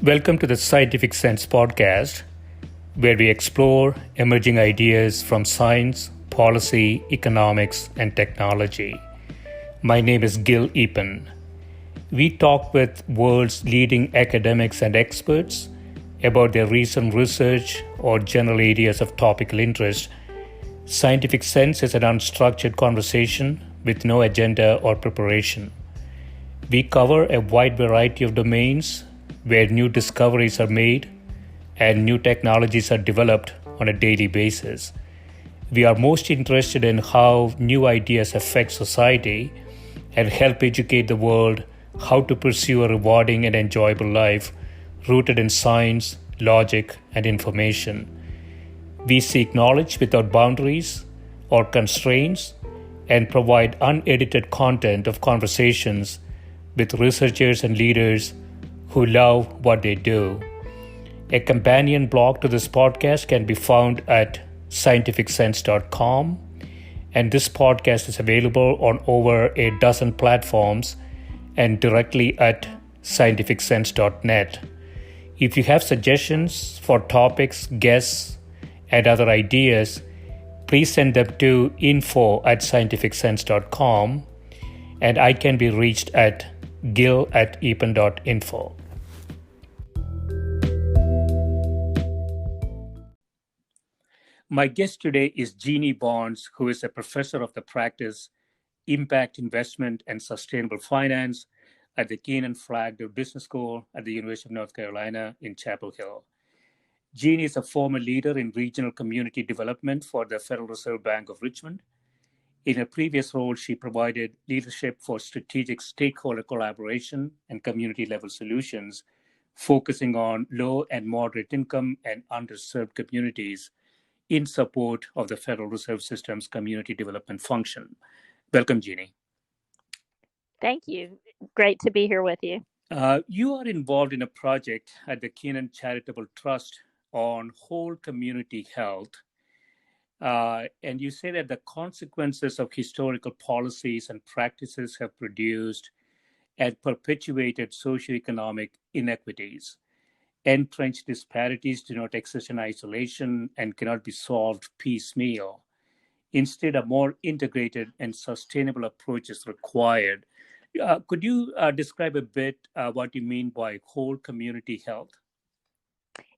Welcome to the Scientific Sense podcast, where we explore emerging ideas from science, policy, economics, and technology. My name is Gil Epen. We talk with world's leading academics and experts about their recent research or general areas of topical interest. Scientific Sense is an unstructured conversation with no agenda or preparation. We cover a wide variety of domains where new discoveries are made and new technologies are developed on a daily basis. We are most interested in how new ideas affect society and help educate the world how to pursue a rewarding and enjoyable life rooted in science, logic, and information. We seek knowledge without boundaries or constraints and provide unedited content of conversations with researchers and leaders who love what they do. A companion blog to this podcast can be found at scientificsense.com, and this podcast is available on over a dozen platforms and directly at scientificsense.net. If you have suggestions for topics, guests, and other ideas, please send them to info@scientificsense.com, and I can be reached at gil@epen.info. My guest today is Jeanne Bonds, who is a professor of the practice Impact Investment and Sustainable Finance at the Kenan-Flagler Business School at the University of North Carolina in Chapel Hill. Jeanne is a former leader in regional community development for the Federal Reserve Bank of Richmond. In her previous role, she provided leadership for strategic stakeholder collaboration and community-level solutions, focusing on low and moderate income and underserved communities in support of the Federal Reserve System's community development function. Welcome, Jeanne. Thank you. Great to be here with you. You are involved in a project at the Kenan Charitable Trust on whole community health. And you say that the consequences of historical policies and practices have produced and perpetuated socioeconomic inequities. Entrenched disparities do not exist in isolation and cannot be solved piecemeal. Instead, a more integrated and sustainable approach is required. Could you describe a bit what you mean by whole community health?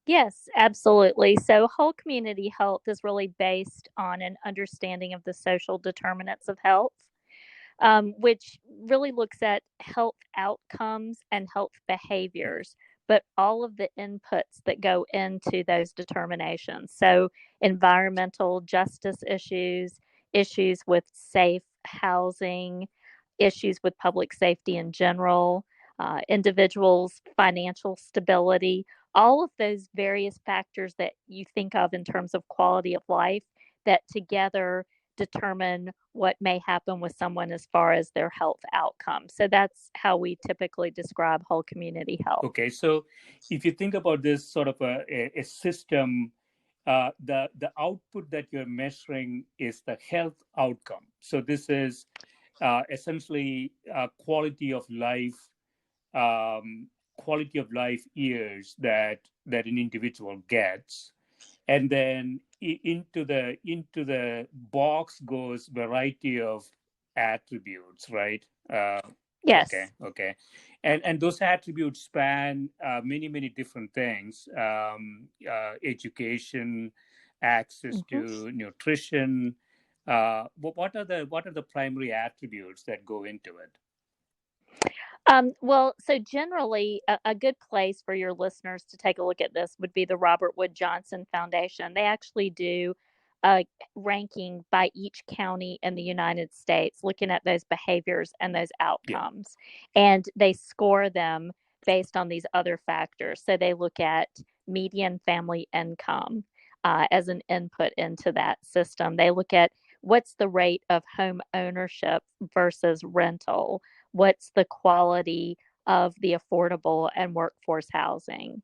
Yes, absolutely. So, whole community health is really based on an understanding of the social determinants of health, which really looks at health outcomes and health behaviors, but all of the inputs that go into those determinations. So, environmental justice issues, issues with safe housing, issues with public safety in general, individuals' financial stability, all of those various factors that you think of in terms of quality of life that together determine what may happen with someone as far as their health outcomes. So that's how we typically describe whole community health. Okay, so if you think about this sort of a system, the output that you're measuring is the health outcome. So this is essentially quality of life years that an individual gets, and then into the box goes variety of attributes, right? Yes. Okay, and those attributes span many different things: education, access to nutrition. What are the primary attributes that go into it? Well, so generally, a good place for your listeners to take a look at this would be the Robert Wood Johnson Foundation. They actually do a ranking by each county in the United States, looking at those behaviors and those outcomes. Yeah. And they score them based on these other factors. So they look at median family income as an input into that system. They look at what's the rate of home ownership versus rental. What's the quality of the affordable and workforce housing?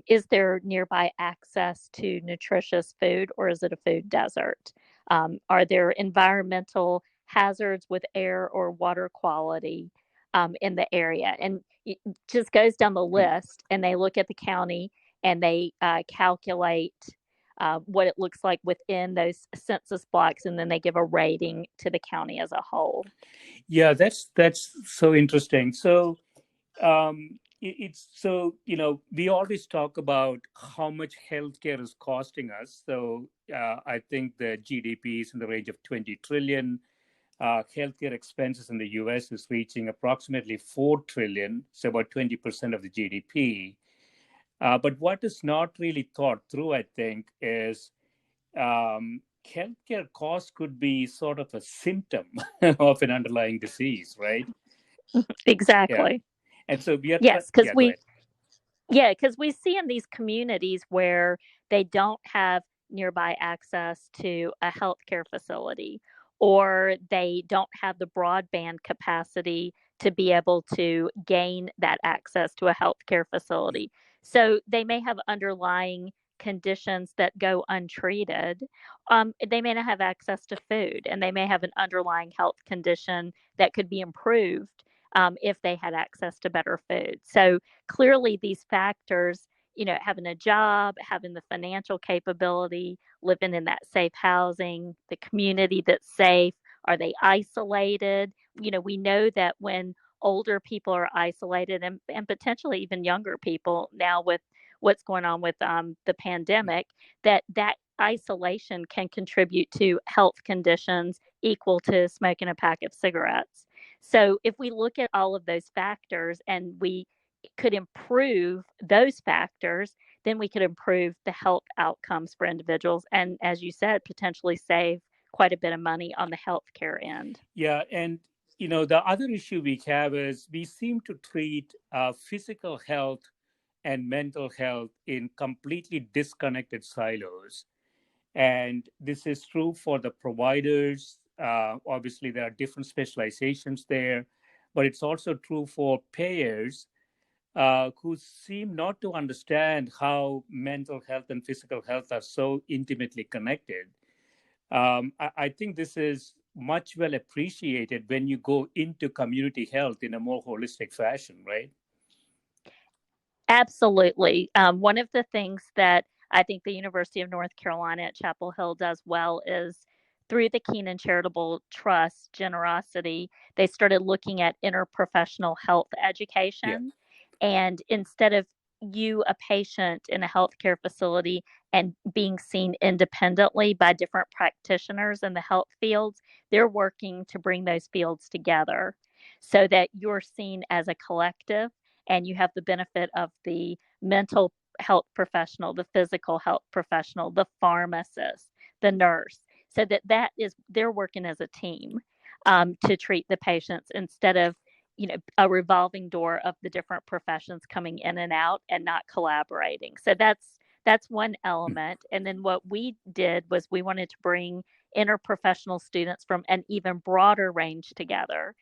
Is there nearby access to nutritious food, or is it a food desert? Are there environmental hazards with air or water quality? in the area. And it just goes down the Hmm. list, and they look at the county and they calculate what it looks like within those census blocks, and then they give a rating to the county as a whole. Yeah, that's so interesting. So it's so we always talk about how much healthcare is costing us. So I think the GDP is in the range of 20 trillion. Healthcare expenses in the US is reaching approximately 4 trillion, so about 20% of the GDP. But what is not really thought through, I think, is healthcare costs could be sort of a symptom of an underlying disease, right? Yeah. Exactly. And so we are trying, Yes, because yeah, go we ahead. Yeah, because we see in these communities where they don't have nearby access to a healthcare facility, or they don't have the broadband capacity to be able to gain that access to a healthcare facility. So they may have underlying conditions that go untreated. They may not have access to food, and they may have an underlying health condition that could be improved if they had access to better food. So clearly these factors, having a job, having the financial capability, living in that safe housing, the community that's safe, are they isolated? We know that when older people are isolated, and potentially even younger people now with what's going on with the pandemic, that isolation can contribute to health conditions equal to smoking a pack of cigarettes. So if we look at all of those factors and we could improve those factors, then we could improve the health outcomes for individuals. And as you said, potentially save quite a bit of money on the healthcare end. Yeah, and the other issue we have is we seem to treat physical health and mental health in completely disconnected silos. And this is true for the providers. Obviously, there are different specializations there, but it's also true for payers who seem not to understand how mental health and physical health are so intimately connected. I think this is much well appreciated when you go into community health in a more holistic fashion, right? Absolutely. One of the things that I think the University of North Carolina at Chapel Hill does well is through the Kenan Charitable Trust generosity, they started looking at interprofessional health Yeah. education. And instead of you, a patient in a healthcare facility, and being seen independently by different practitioners in the health fields, they're working to bring those fields together so that you're seen as a collective, and you have the benefit of the mental health professional, the physical health professional, the pharmacist, the nurse, so that is they're working as a team to treat the patients instead of a revolving door of the different professions coming in and out and not collaborating. So that's one element. And then what we did was we wanted to bring interprofessional students from an even broader range together.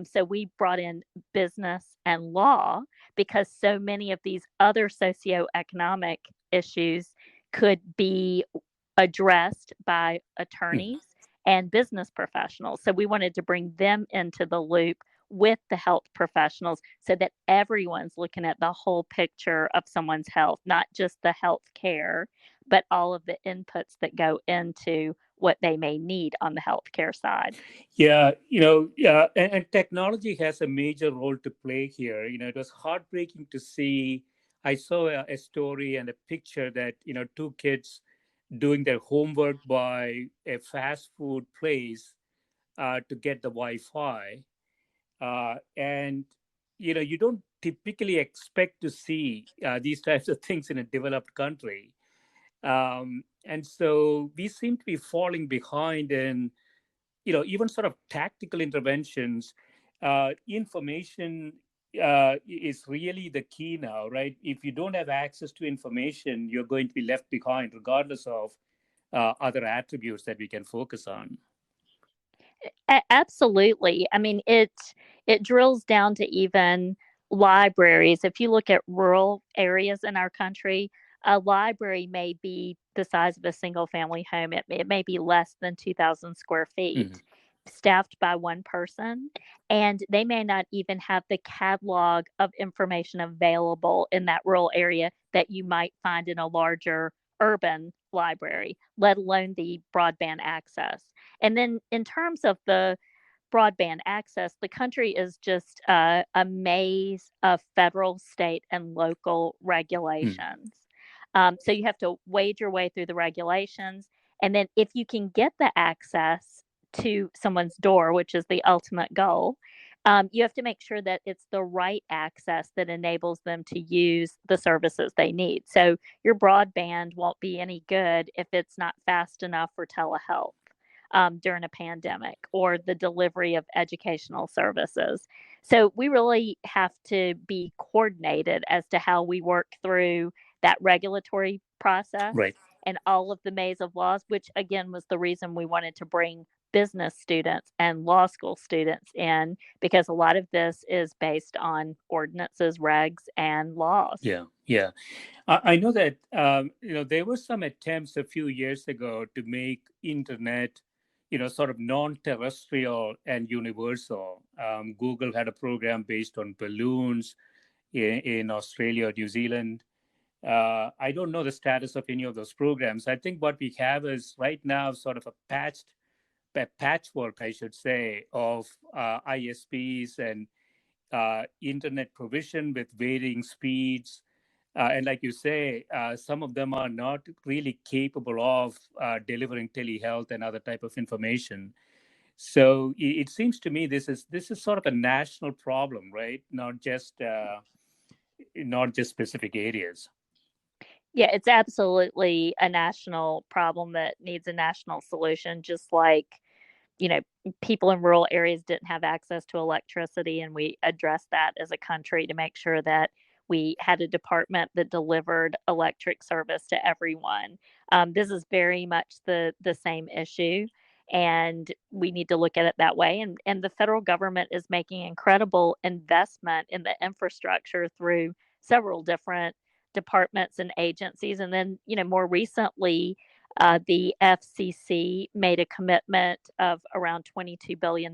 So we brought in business and law because so many of these other socioeconomic issues could be addressed by attorneys and business professionals. So we wanted to bring them into the loop with the health professionals so that everyone's looking at the whole picture of someone's health, not just the health care, but all of the inputs that go into what they may need on the healthcare side. Yeah, yeah, and technology has a major role to play here. It was heartbreaking to see. I saw a story and a picture that, two kids doing their homework by a fast food place to get the Wi-Fi. And, you don't typically expect to see these types of things in a developed country. And so we seem to be falling behind in even sort of tactical interventions. Information is really the key now, right? If you don't have access to information, you're going to be left behind regardless of other attributes that we can focus on. Absolutely. I mean, it drills down to even libraries. If you look at rural areas in our country, a library may be the size of a single family home. It may be less than 2,000 square feet. Mhm. staffed by one person, and they may not even have the catalog of information available in that rural area that you might find in a larger urban library, let alone the broadband access. And then in terms of the broadband access, the country is just a maze of federal, state, and local Hmm. regulations. So you have to wade your way through the regulations. And then if you can get the access to someone's door, which is the ultimate goal, you have to make sure that it's the right access that enables them to use the services they need. So your broadband won't be any good if it's not fast enough for telehealth during a pandemic or the delivery of educational services. So we really have to be coordinated as to how we work through that regulatory process Right. and all of the maze of laws, which again was the reason we wanted to bring business students and law school students in, because a lot of this is based on ordinances, regs, and laws. Yeah. Yeah. I know that there were some attempts a few years ago to make internet, sort of non-terrestrial and universal. Google had a program based on balloons in Australia or New Zealand. I don't know the status of any of those programs. I think what we have is right now sort of a patchwork, I should say, of ISPs and internet provision with varying speeds. And like you say, some of them are not really capable of delivering telehealth and other type of information. So it seems to me this is sort of a national problem, right? Not just specific areas. Yeah, it's absolutely a national problem that needs a national solution, just like, you know, people in rural areas didn't have access to electricity, and we addressed that as a country to make sure that we had a department that delivered electric service to everyone. This is very much the same issue, and we need to look at it that way. And the federal government is making incredible investment in the infrastructure through several different departments and agencies. And then, more recently, the FCC made a commitment of around $22 billion,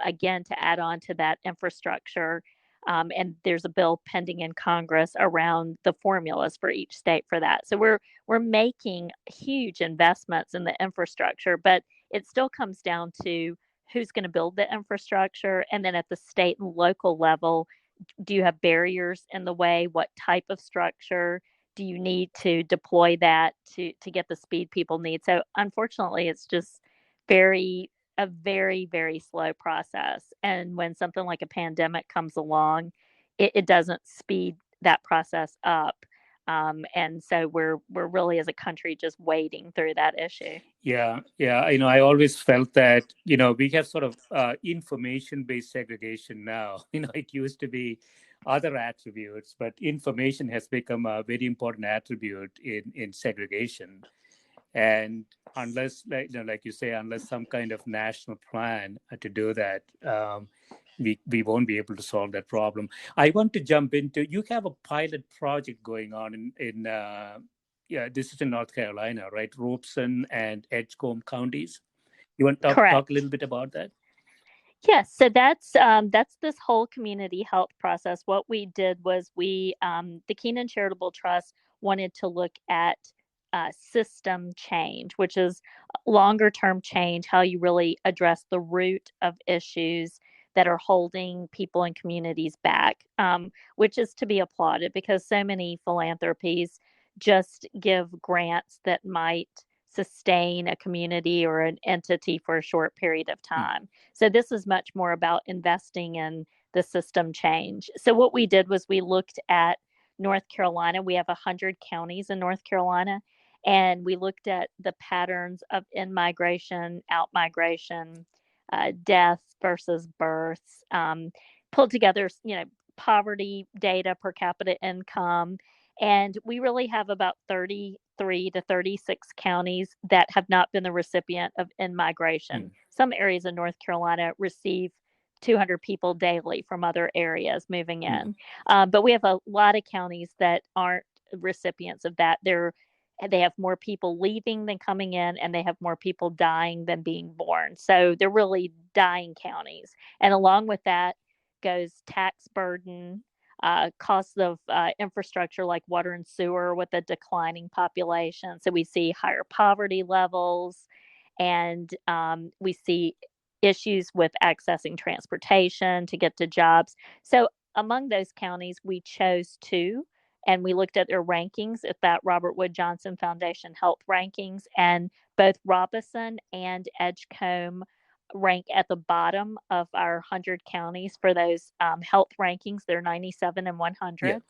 again, to add on to that infrastructure. And there's a bill pending in Congress around the formulas for each state for that. So we're making huge investments in the infrastructure, but it still comes down to who's going to build the infrastructure, and then at the state and local level, do you have barriers in the way? What type of structure do you need to deploy that to get the speed people need? So unfortunately, it's just very slow process. And when something like a pandemic comes along, it doesn't speed that process up. And so we're really as a country just wading through that issue. Yeah, yeah. I always felt that, we have sort of information-based segregation now. It used to be other attributes, but information has become a very important attribute in segregation. And unless, like you say, unless some kind of national plan to do that, we won't be able to solve that problem. I want to jump into, you have a pilot project going on in yeah, this is in North Carolina, right? Robeson and Edgecombe counties. You want to talk a Correct. little bit about that? Yes, so that's this whole community health process. What we did was the Kenan Charitable Trust wanted to look at system change, which is longer term change, how you really address the root of issues that are holding people and communities back, which is to be applauded because so many philanthropies just give grants that might sustain a community or an entity for a short period of Hmm. time. So this is much more about investing in the system change. So what we did was we looked at North Carolina. We have 100 counties in North Carolina, and we looked at the patterns of in migration, out migration, deaths versus births, pulled together, poverty data, per capita income, and we really have about 33 to 36 counties that have not been the recipient of in Hmm. migration. Some areas in North Carolina receive 200 people daily from other areas moving Hmm. in. But we have a lot of counties that aren't recipients of that. They're they have more people leaving than coming in, and they have more people dying than being born. So they're really dying counties. And along with that goes tax burden, costs of infrastructure like water and sewer with a declining population. So we see higher poverty levels, and we see issues with accessing transportation to get to jobs. So among those counties, we chose two, and we looked at their rankings at that Robert Wood Johnson Foundation Health Rankings, and both Robeson and Edgecombe rank at the bottom of our 100 counties for those health rankings. They're 97 and Yeah. 100.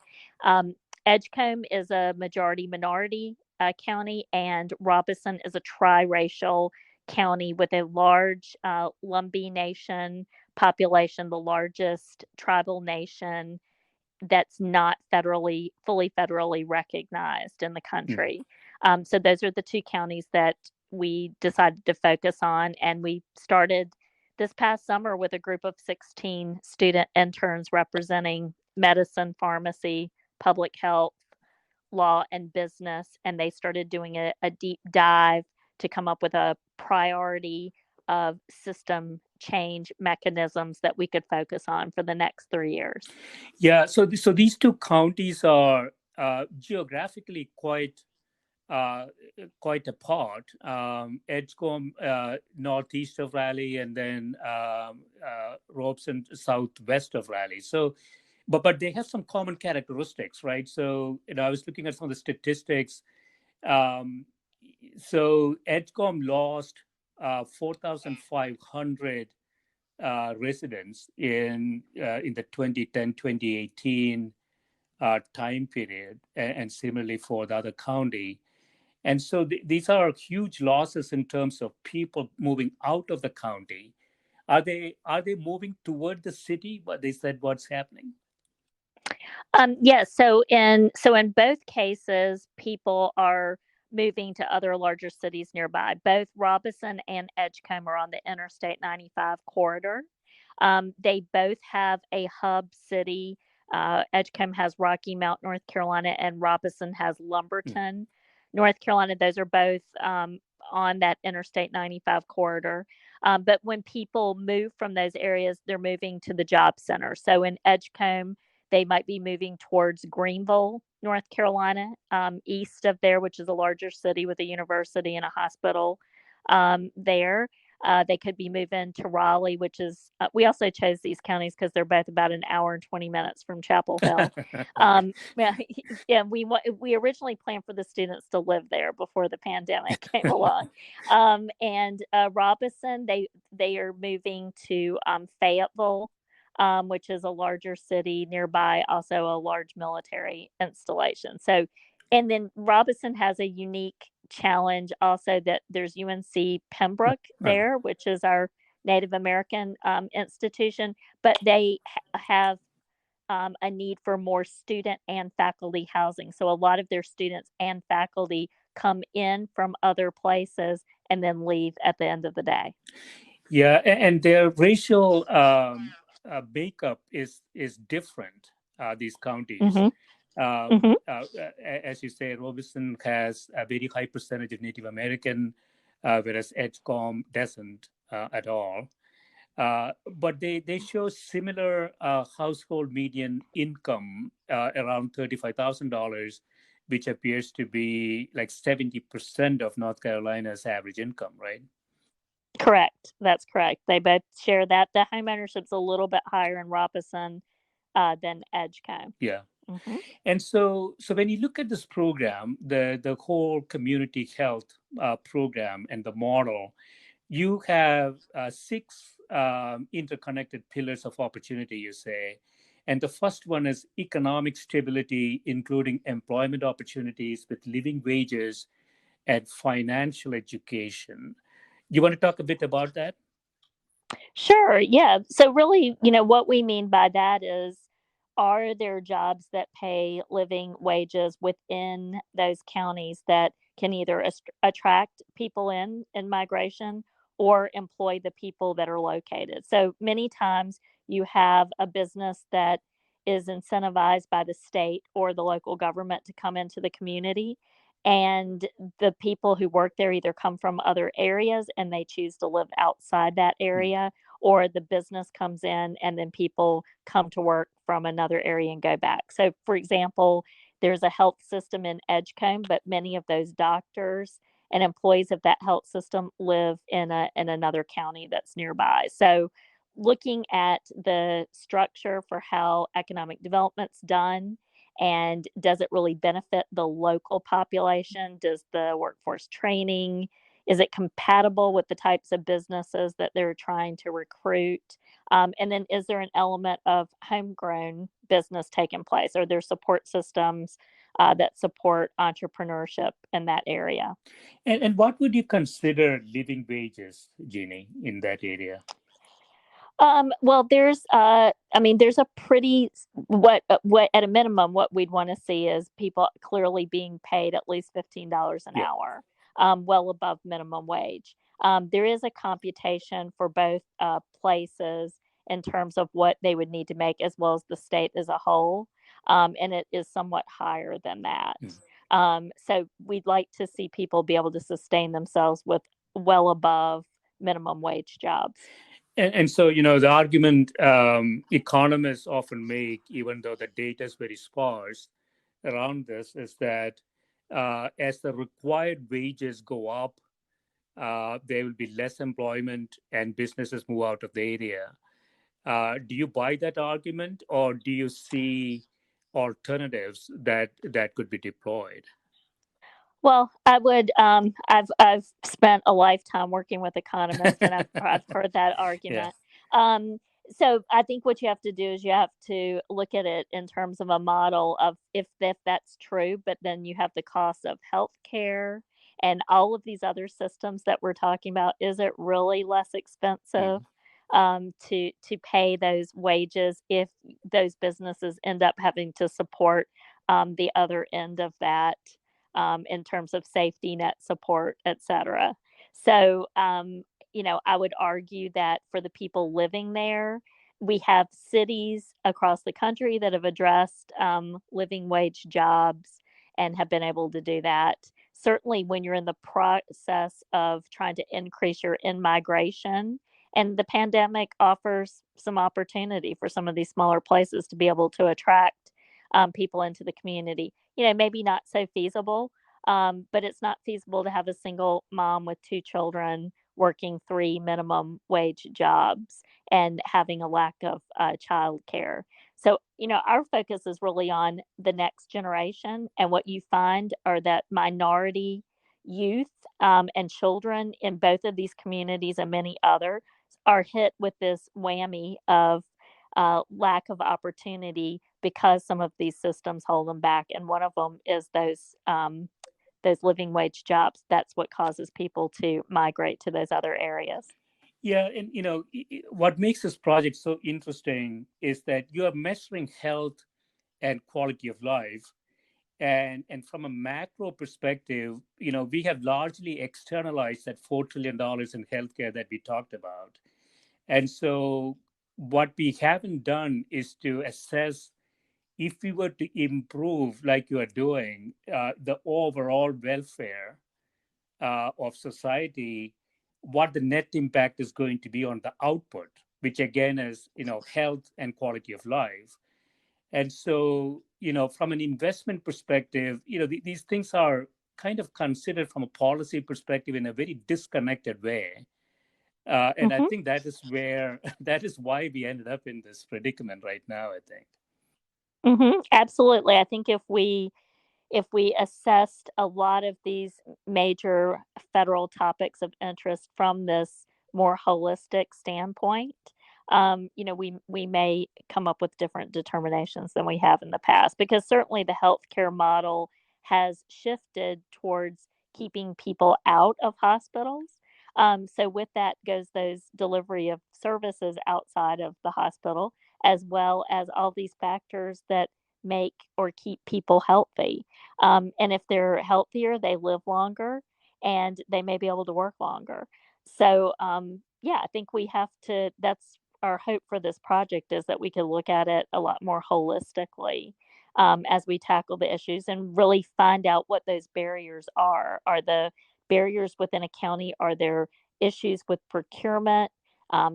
Um, Edgecombe is a majority minority county, and Robeson is a triracial county with a large Lumbee Nation population, the largest tribal nation that's not fully federally recognized in the Mhm. country. So those are the two counties that we decided to focus on, and we started this past summer with a group of 16 student interns representing medicine, pharmacy, public health, law, and business, and they started doing a deep dive to come up with a priority of system change mechanisms that we could focus on for the next 3 years. Yeah. So these two counties are geographically uh, quite apart. Edgecombe, northeast of Raleigh, and then Robeson, southwest of Raleigh. So, but they have some common characteristics, right? So, I was looking at some of the statistics. Um, so Edgecombe lost 4,500 residents in the 2010-2018 time period, and similarly for the other county. And so these are huge losses in terms of people moving out of the county. Are they moving toward the city? But they said what's happening. Yes. So in both cases, people are moving to other larger cities nearby. Both Robeson and Edgecombe are on the Interstate 95 corridor. They both have a hub city. Edgecombe has Rocky Mount, North Carolina, and Robeson has Mm. Lumberton, North Carolina. Those are both on that Interstate 95 corridor. But when people move from those areas, they're moving to the job center. So in Edgecombe, they might be moving towards Greenville, North Carolina, east of there, which is a larger city with a university and a hospital there. They could be moving to Raleigh, which is, we also chose these counties because they're both about an hour and 20 minutes from Chapel Hill. Okay. Yeah, yeah, we originally planned for the students to live there before the pandemic came along. And Robeson, they are moving to Fayetteville, which is a larger city nearby, also a large military installation. So, and then Robeson has a unique challenge also that there's UNC Pembroke Uh-huh. there, which is our Native American institution, but they have a need for more student and faculty housing. So a lot of their students and faculty come in from other places and then leave at the end of the day. Yeah, and their racial makeup is different. These counties, Mm-hmm. Mm-hmm. as you say, Robeson has a very high percentage of Native American, whereas Edgecombe doesn't at all. But they show similar household median income around $35,000, which appears to be like 70% of North Carolina's average income, right? Correct. That's correct. They both share that. The home ownership's a little bit higher in Robeson than Edgecombe. Yeah. Mm-hmm. And so when you look at this program, the whole community health program and the model, you have six interconnected pillars of opportunity, you say. And the first one is economic stability, including employment opportunities with living wages and financial education. You want to talk a bit about that? Sure. Yeah. So, really, what we mean by that is, are there jobs that pay living wages within those counties that can either attract people in migration or employ the people that are located? So, many times you have a business that is incentivized by the state or the local government to come into the community. and the people who work there either come from other areas and they choose to live outside that Mm. area, or the business comes in and then people come to work from another area and go back. So, for example, there's a health system in Edgecombe, but many of those doctors and employees of that health system live in another county that's nearby. So, looking at the structure for how economic development's done, and does it really benefit the local population? Does the workforce training, is it compatible with the types of businesses that they're trying to recruit? And then is there an element of homegrown business taking place? Are there support systems that support entrepreneurship in that area? And what would you consider living wages, Jeannie, in that area? Well, I mean, there's a pretty, what at a minimum, what we'd want to see is people clearly being paid at least $15 an Yeah. hour, well above minimum wage. There is a computation for both places in terms of what they would need to make, as well as the state as a whole, and it is somewhat higher than that. Mm. So we'd like to see people be able to sustain themselves with well above minimum wage jobs. And so, the argument economists often make, even though the data is very sparse around this, is that as the required wages go up, there will be less employment and businesses move out of the area. Do you buy that argument, or do you see alternatives that could be deployed? Well, I would. I've spent a lifetime working with economists, and I've heard that Yeah. argument. Um, so I think what you have to do is you have to look at it in terms of a model of if that's true, but then you have the cost of healthcare and all of these other systems that we're talking about. Is it really less expensive Mm. to pay those wages if those businesses end up having to support the other end of that? In terms of safety net support, et cetera. So, I would argue that for the people living there, we have cities across the country that have addressed living wage jobs and have been able to do that. Certainly, when you're in the process of trying to increase your in migration, and the pandemic offers some opportunity for some of these smaller places to be able to attract people into the community. Maybe not so feasible, but it's not feasible to have a single mom with two children working three minimum wage jobs and having a lack of childcare. So, our focus is really on the next generation. And what you find are that minority youth and children in both of these communities and many others are hit with this whammy of lack of opportunity because some of these systems hold them back. And one of them is those living wage jobs. That's what causes people to migrate to those other areas. Yeah, and what makes this project so interesting is that you are measuring health and quality of life, and from a macro perspective, we have largely externalized that $4 trillion in healthcare that we talked about, and so what we haven't done is to assess, if we were to improve like you are doing, the overall welfare of society, what the net impact is going to be on the output, which again is health and quality of life. And so from an investment perspective, these things are kind of considered from a policy perspective in a very disconnected way. And I Hmm. think that is where that is why we ended up in this predicament right now, I think. Absolutely. I think if we assessed a lot of these major federal topics of interest from this more holistic standpoint, we may come up with different determinations than we have in the past, because certainly the healthcare model has shifted towards keeping people out of hospitals. So with that goes those delivery of services outside of the hospital, as well as all these factors that make or keep people healthy. And if they're healthier, they live longer and they may be able to work longer. So, yeah, I think we have that's our hope for this project, is that we can look at it a lot more holistically. as we tackle the issues and really find out what those barriers are. Are the barriers within a county? Are there issues with procurement,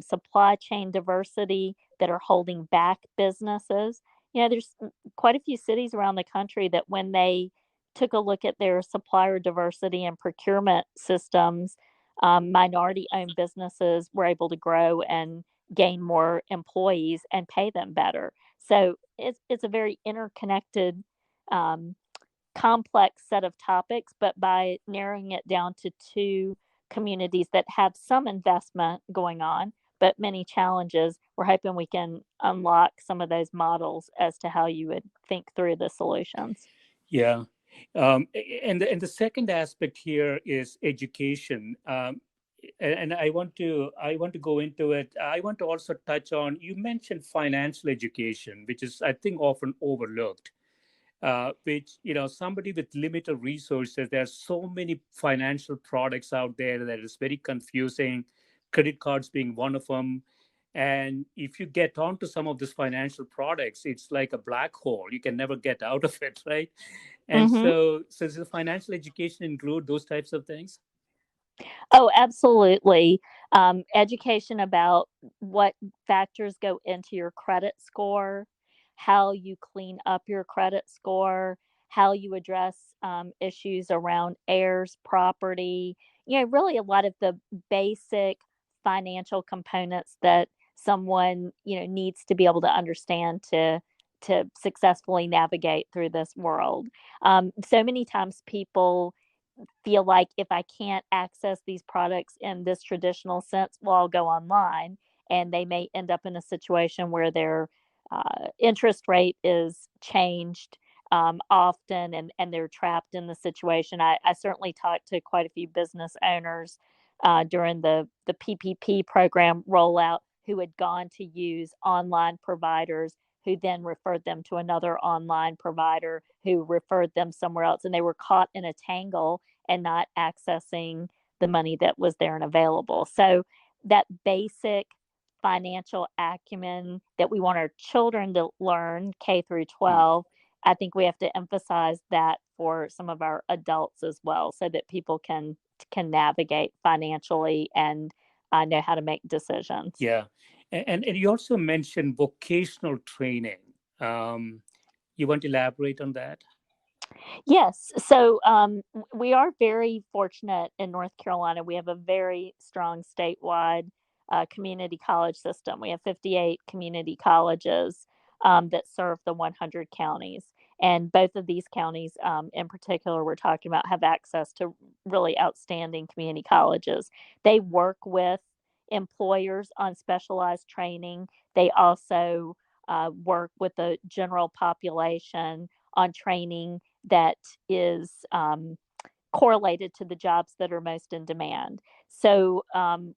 supply chain diversity that are holding back businesses? There's quite a few cities around the country that when they took a look at their supplier diversity and procurement systems, minority owned businesses were able to grow and gain more employees and pay them better. So it's a very interconnected, um, complex set of topics, but by narrowing it down to two communities that have some investment going on, but many challenges, we're hoping we can unlock some of those models as to how you would think through the solutions. Yeah. And the second aspect here is education. And I want to go into it. I want to also touch on, you mentioned financial education, which is, I think, often overlooked. Which, somebody with limited resources, there are so many financial products out there that is very confusing, credit cards being one of them. And if you get onto some of these financial products, it's like a black hole. You can never get out of it, right? And Mm-hmm. so does the financial education include those types of things? Oh, absolutely. Education about what factors go into your credit score, how you clean up your credit score, how you address issues around heirs, property, really a lot of the basic financial components that someone, needs to be able to understand to successfully navigate through this world. So many times people feel like if I can't access these products in this traditional sense, well, I'll go online. And they may end up in a situation where their interest rate is changed often, and they're trapped in the situation. I certainly talked to quite a few business owners during the PPP program rollout who had gone to use online providers who then referred them to another online provider who referred them somewhere else. And they were caught in a tangle and not accessing the money that was there and available. So that basic financial acumen that we want our children to learn K through Hmm. 12, I think we have to emphasize that for some of our adults as well, so that people can navigate financially and know how to make decisions. Yeah. And you also mentioned vocational training. Um, you want to elaborate on that? Yes. So we are very fortunate in North Carolina. We have a very strong statewide community college system. We have 58 community colleges that serve the 100 counties. And both of these counties, in particular, we're talking about, have access to really outstanding community colleges. They work with employers on specialized training. They also work with the general population on training that is correlated to the jobs that are most in demand. So,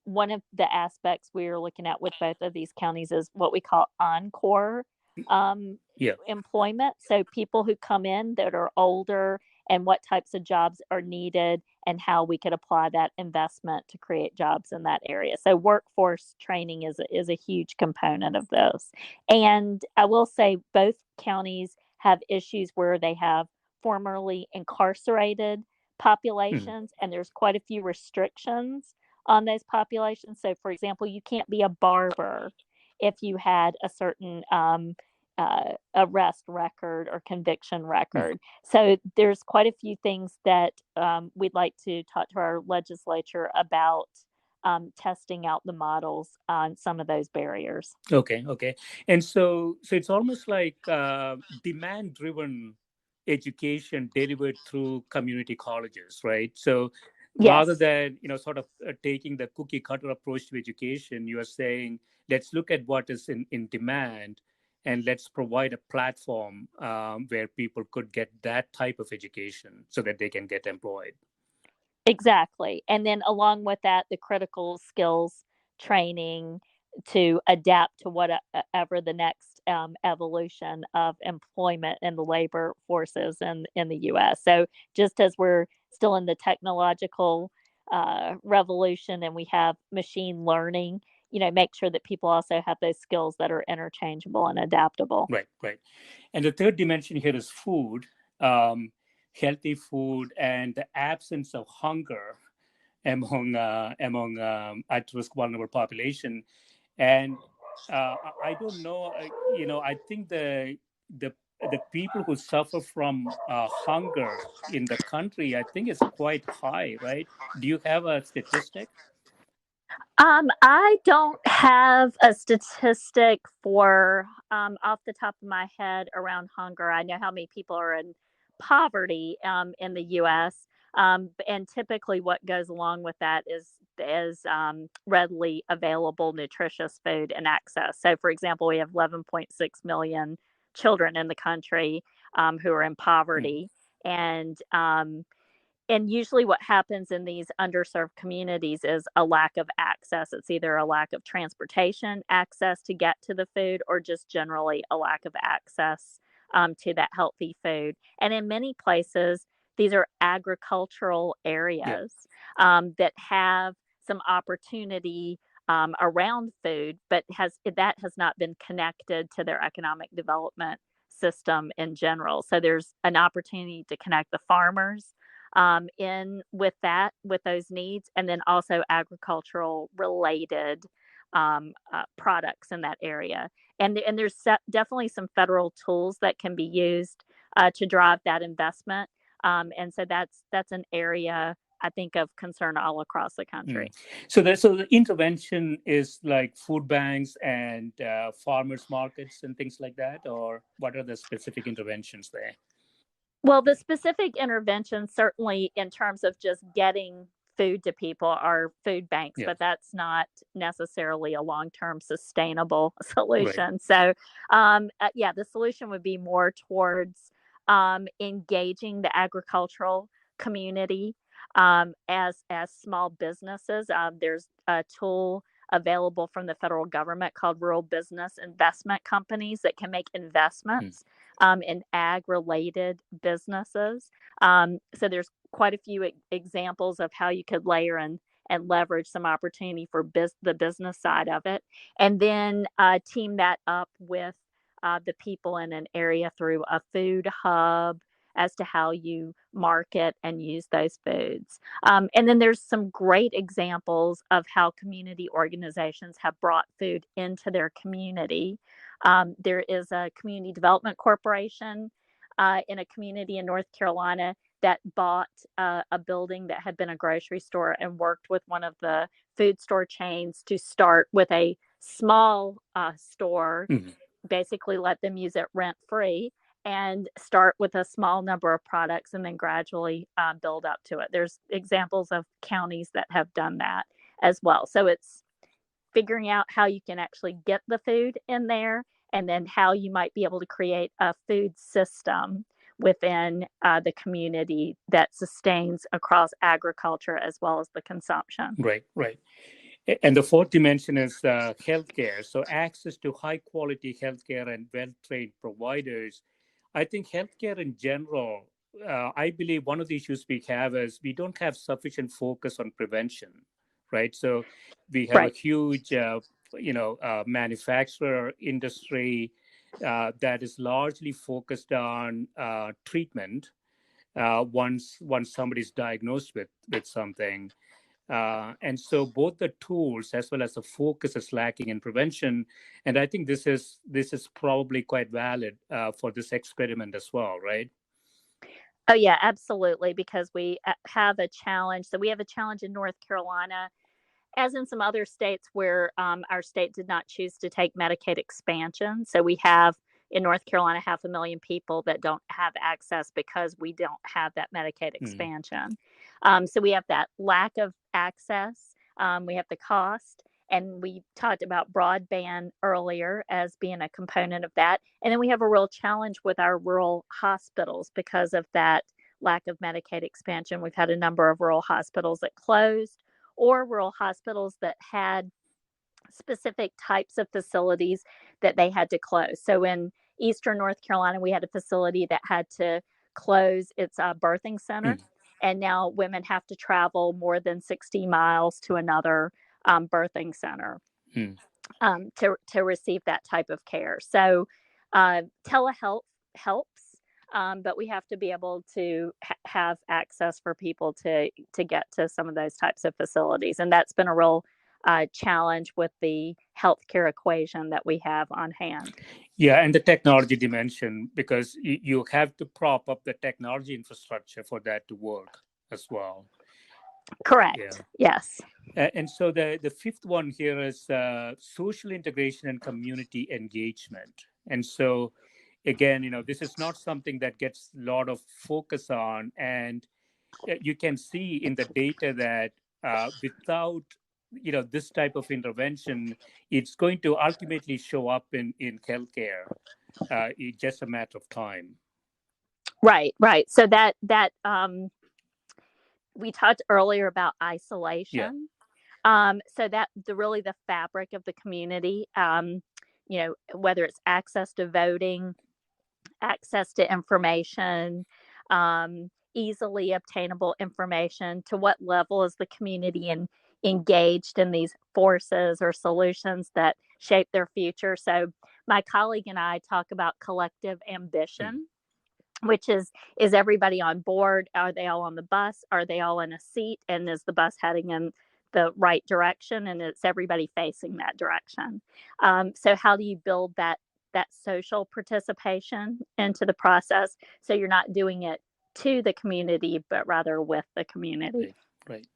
one of the aspects we are looking at with both of these counties is what we call encore um, Yeah. employment. So, people who come in that are older and what types of jobs are needed and how we could apply that investment to create jobs in that area. So, workforce training is a huge component of this. And I will say both counties have issues where they have formerly incarcerated Mhm. populations, and there's quite a few restrictions on those populations. So, for example, you can't be a barber if you had a certain arrest record or conviction Mhm. record. So, there's quite a few things that we'd like to talk to our legislature about testing out the models on some of those barriers. Okay, okay. And so it's almost like demand-driven education delivered through community colleges, right? So rather Yes. than, sort of taking the cookie cutter approach to education, you are saying, let's look at what is in demand, and let's provide a platform where people could get that type of education so that they can get employed. Exactly. And then along with that, the critical skills training to adapt to whatever the next evolution of employment and the labor forces in the US. So just as we're still in the technological revolution and we have machine learning make sure that people also have those skills that are interchangeable and adaptable. Right, right. And the third dimension here is food, um, healthy food, and the absence of hunger among at-risk vulnerable population. And I don't know, I think the people who suffer from hunger in the country, I think is quite high, right? Do you have a statistic? I don't have a statistic for off the top of my head around hunger. I know how many people are in poverty in the U.S. And typically, what goes along with that is readily available, nutritious food and access. So, for example, we have 11.6 million children in the country who are in Mm, poverty, and usually what happens in these underserved communities is a lack of access. It's either a lack of transportation access to get to the food or just generally a lack of access to that healthy food. And in many places, these are agricultural yeah, areas that have some opportunity around food, but that has not been connected to their economic development system in general. So there's an opportunity to connect the farmers in with those needs, and then also agricultural related products in that area. And there's definitely some federal tools that can be used to drive that investment. And so that's an area I think of concern all across the mm. country. So the intervention is like food banks and farmers markets and things like that, or what are the specific interventions there? Well, the specific interventions, certainly in terms of just getting food to people, are food banks, Yeah, but that's not necessarily a long term sustainable right. solution. So, yeah, the solution would be more towards engaging the agricultural community as small businesses. There's a tool available from the federal government called rural business investment companies that can make Mm, investments in ag related businesses. So there's quite a few examples of how you could layer and leverage some opportunity for the business side of it, and then team that up with the people in an area through a food hub as to how you market and use those foods. And then there's some great examples of how community organizations have brought food into their community. There is a community development corporation in a community in North Carolina that bought a building that had been a grocery store and worked with one of the food store chains to start with a small store, mm. basically let them use it rent free and start with a small number of products and then gradually build up to it. There's examples of counties that have done that as well. So it's figuring out how you can actually get the food in there, and then how you might be able to create a food system within the community that sustains across agriculture as well as the consumption. Right, right. And the fourth dimension is healthcare. So access to high quality healthcare and well trained providers. I think healthcare in general, I believe one of the issues we have is we don't have sufficient focus on prevention, right? So we have a Right. huge, manufacturer industry that is largely focused on treatment once somebody's diagnosed with something. And so both the tools as well as the focus is lacking in prevention. And I think this is probably quite valid for this experiment as well, right? Oh, yeah, absolutely. Because we have a challenge. So we have a challenge in North Carolina, as in some other states where our state did not choose to take Medicaid expansion. So we have in North Carolina 500,000 people that don't have access because we don't have that Medicaid Mm, expansion. So we have that lack of access. We have the cost. And we talked about broadband earlier as being a component of that. And then we have a real challenge with our rural hospitals because of that lack of Medicaid expansion. We've had a number of rural hospitals that closed, or rural hospitals that had specific types of facilities that they had to close. So in Eastern North Carolina, we had a facility that had to close its birthing center. mm, And now women have to travel more than 60 miles to another birthing center. Hmm. to receive that type of care. So telehealth helps, but we have to be able to have access for people to get to some of those types of facilities, and that's been a real challenge with the healthcare equation that we have on hand. Yeah, and the technology dimension, because you have to prop up the technology infrastructure for that to work as well. Yeah. Correct. Yes. And so the fifth one here is social integration and community engagement. And so, again, this is not something that gets a lot of focus on. And you can see in the data that without this type of intervention, it's going to ultimately show up in healthcare. It's just a matter of time. Right. Right. So that we talked earlier about Yeah. isolation. So that the fabric of the community, whether it's access to voting, access to information, easily obtainable information, to what level is the community engaged in these forces or solutions that shape their future. So my colleague and I talk about collective Mm. ambition, which is everybody on board? Are they all on the bus? Are they all in a seat? And is the bus heading in the right direction? And it's everybody facing that direction. So how do you build that social participation into the process, so you're not doing it to the community, but rather with the community? Right. Right.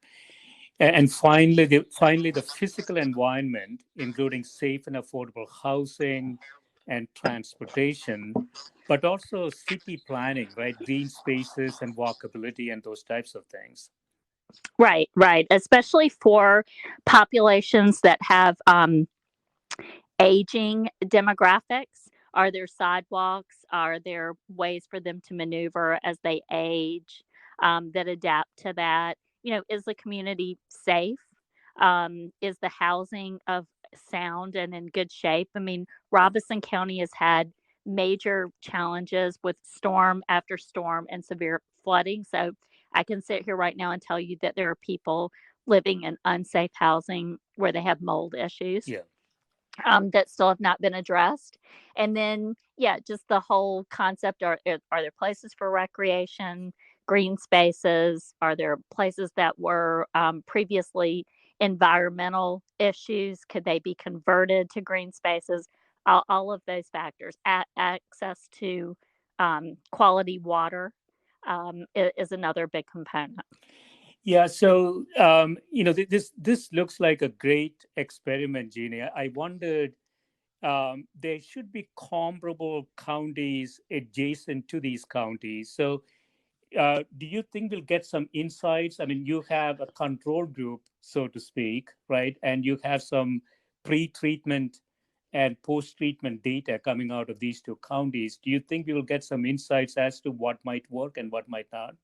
And finally, the physical environment, including safe and affordable housing and transportation, but also city planning, right? Green spaces and walkability and those types of things. Right, right. Especially for populations that have aging demographics. Are there sidewalks? Are there ways for them to maneuver as they age, that adapt to that? Is the community safe? Is the housing of sound and in good shape? I mean, Robeson County has had major challenges with storm after storm and severe flooding. So I can sit here right now and tell you that there are people living in unsafe housing where they have mold issues, Yeah. that still have not been addressed. And then, yeah, just the whole concept: are there places for recreation, green spaces? Are there places that were previously environmental issues? Could they be converted to green spaces? All of those factors. Access to quality water is another big component. Yeah, so this looks like a great experiment, Jeannie. I wondered, there should be comparable counties adjacent to these counties. So do you think we'll get some insights? I mean, you have a control group, so to speak, right? And you have some pre-treatment and post-treatment data coming out of these two counties. Do you think we will get some insights as to what might work and what might not?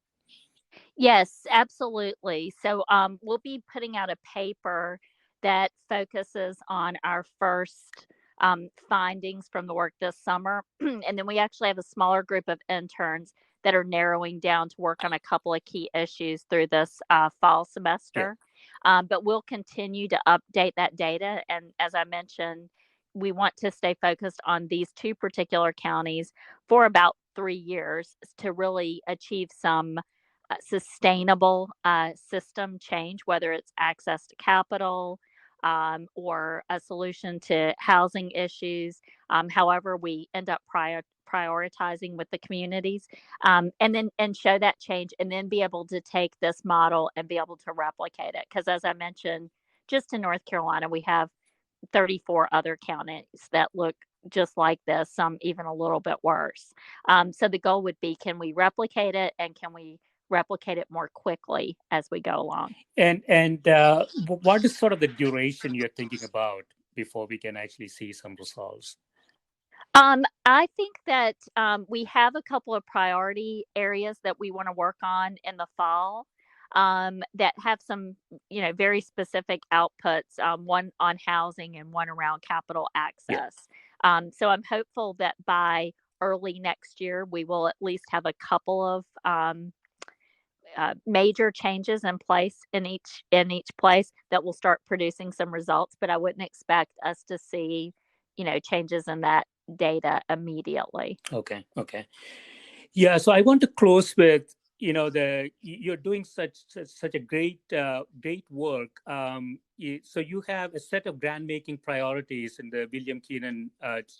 Yes, absolutely. So we'll be putting out a paper that focuses on our first findings from the work this summer. And then we actually have a smaller group of interns that are narrowing down to work on a couple of key issues through this fall Yeah. semester. But we'll continue to update that data. And as I mentioned, we want to stay focused on these two particular counties for about 3 years to really achieve some sustainable system change, whether it's access to capital, or a solution to housing issues, however we end up prioritizing with the communities, and show that change, and then be able to take this model and be able to replicate it. Because as I mentioned, just in North Carolina, we have 34 other counties that look just like this, some even a little bit worse. So the goal would be, can we replicate it, and can we replicate it more quickly as we go along? And what is sort of the duration you're thinking about before we can actually see some results? I think that we have a couple of priority areas that we want to work on in the fall, that have some, very specific outputs. One on housing and one around capital Yeah. access. So I'm hopeful that by early next year we will at least have a couple of major changes in place in each place that will start producing some results, but I wouldn't expect us to see, changes in that data immediately. Okay. Yeah, so I want to close with, you're doing such a great work. So you have a set of grant making priorities in the William Kenan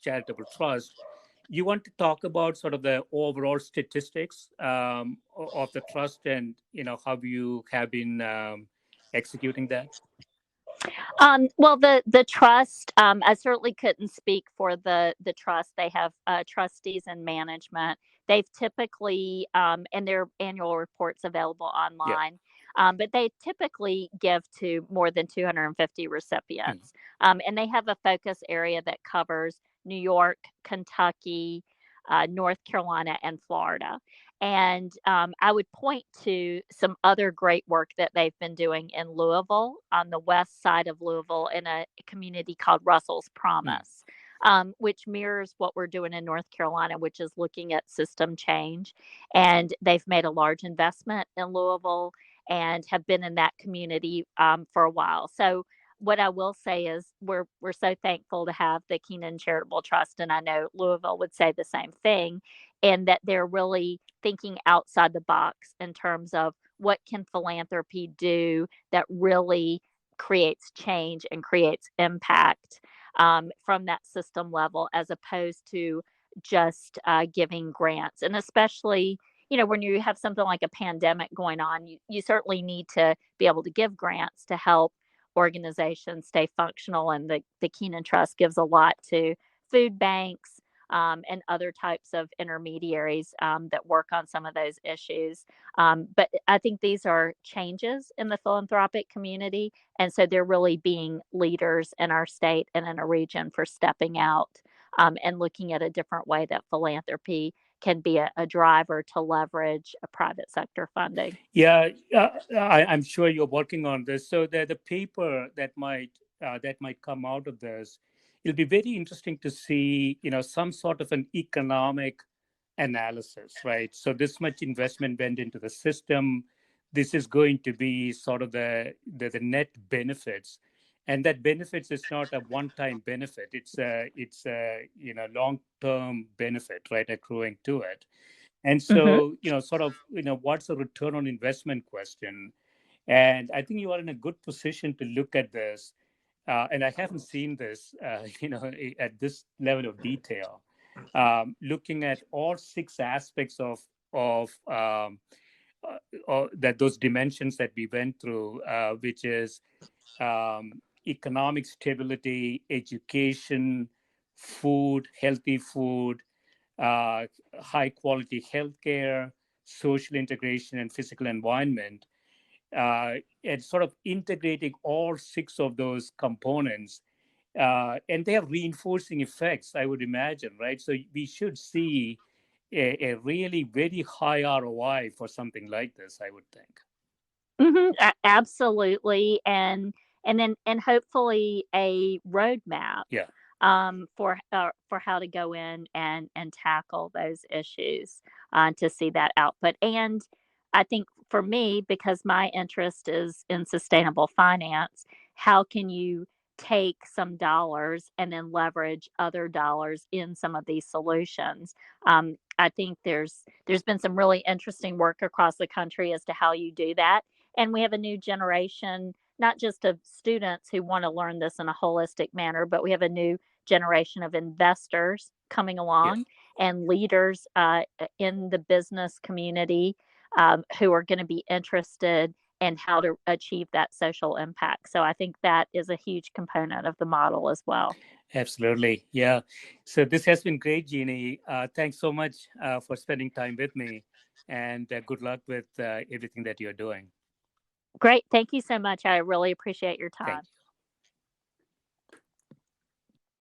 Charitable Trust. You want to talk about sort of the overall statistics of the trust, and how you have been executing that. Well, the trust, I certainly couldn't speak for the trust. They have trustees and management. They've typically, and their annual reports available Yeah. online. But they typically give to more than 250 Mhm. recipients, and they have a focus area that covers New York, Kentucky, North Carolina, and Florida. And I would point to some other great work that they've been doing in Louisville, on the west side of Louisville, in a community called Russell's Mm. Promise, which mirrors what we're doing in North Carolina, which is looking at system change. And they've made a large investment in Louisville and have been in that community for a while. So what I will say is we're so thankful to have the Kenan Charitable Trust, and I know Louisville would say the same thing, and that they're really thinking outside the box in terms of what can philanthropy do that really creates change and creates impact from that system level, as opposed to just giving grants. And especially, when you have something like a pandemic going on, you certainly need to be able to give grants to help organizations stay functional. And the Kenan Trust gives a lot to food banks, and other types of intermediaries that work on some of those issues. But I think these are changes in the philanthropic community. And so they're really being leaders in our state and in a region for stepping out and looking at a different way that philanthropy can be a driver to leverage a private sector funding. Yeah, I'm sure you're working on this. So the paper that might come out of this, it'll be very interesting to see, some sort of an economic analysis, right? So this much investment went into the system. This is going to be sort of the net benefits, and that benefits is not a one-time benefit. It's a long-term benefit, right, accruing to it. And Hmm. so, sort of, what's the return on investment question? And I think you are in a good position to look at this. And I haven't seen this, at this level of detail. Looking at all six aspects of that those dimensions that we went through, which is economic stability, education, food, healthy food, uh, high quality healthcare, social integration, and physical environment, and sort of integrating all six of those components. And they have reinforcing effects, I would imagine, right? So we should see a really very high ROI for something like this, I would think. Absolutely, and hopefully a roadmap Yeah. for how to go in and tackle those issues, to see that output. And I think for me, because my interest is in sustainable finance, how can you take some dollars and then leverage other dollars in some of these solutions? I think there's been some really interesting work across the country as to how you do that. And we have a new generation, not just of students who want to learn this in a holistic manner, but we have a new generation of investors coming Yes. along, and leaders in the business community, who are going to be interested in how to achieve that social impact. So I think that is a huge component of the model as well. Absolutely. Yeah. So this has been great, Jeannie. Thanks so much for spending time with me, and good luck with everything that you're doing. Great. Thank you so much. I really appreciate your Thank time. you.